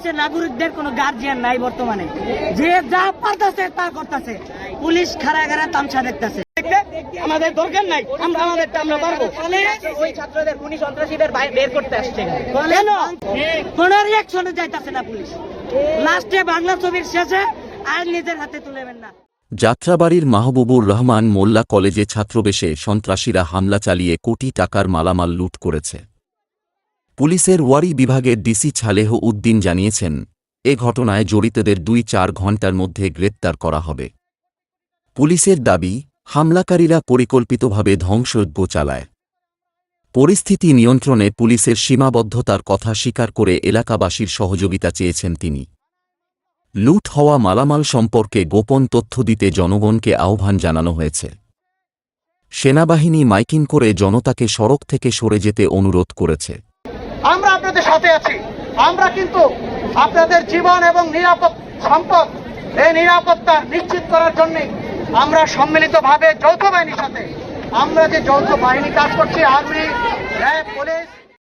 বাংলাদেশের নাগরিকদের কোনো গার্জিয়ান নাই বর্তমানে, যে যা পারতেছে তা করতেছে। পুলিশ খাড়া খাড়া তামসা দেখতেছে। আমাদের দরকার নাই, আমরা আমাদেরটা আমরা পারবো। ওই ছাত্রদের খুনি সন্ত্রাসীদের বের করতে আসছে কেন কোনো রিয়াকশনে যাইতেছে না পুলিশ? লাস্টে বাংলা ছবির শেষে আর নিজের হাতে তুলেবেন না। যাত্রাবাড়ির মাহবুবুর রহমান মোল্লা কলেজে ছাত্রবেশে সন্ত্রাসীরা হামলা চালিয়ে কোটি টাকার মালামাল লুট করেছে। পুলিশের ওয়ারি বিভাগের ডিসি ছালেহ উদ্দিন জানিয়েছেন, এ ঘটনায় জড়িতদের ২-৪ ঘণ্টার মধ্যে গ্রেপ্তার করা হবে। পুলিশের দাবি, হামলাকারীরা পরিকল্পিতভাবে ধ্বংসযজ্ঞ চালায়। পরিস্থিতি নিয়ন্ত্রণে পুলিশের সীমাবদ্ধতার কথা স্বীকার করে এলাকাবাসীর সহযোগিতা চেয়েছেন তিনি। লুট হওয়া মালামাল সম্পর্কে গোপন তথ্য দিতে জনগণকে আহ্বান জানানো হয়েছে। সেনাবাহিনী মাইকিং করে জনতাকে সড়ক থেকে সরে যেতে অনুরোধ করেছে। আমরা আপনাদের সাথে আছি। আমরা কিন্তু আপনাদের জীবন এবং নিরাপদ সম্পদ, এই নিরাপত্তা নিশ্চিত করার জন্য আমরা সম্মিলিতভাবে যৌথ বাহিনীর সাথে, আমরা যে যৌথ বাহিনী কাজ করছি, আর্মি, র্যাব, পুলিশ,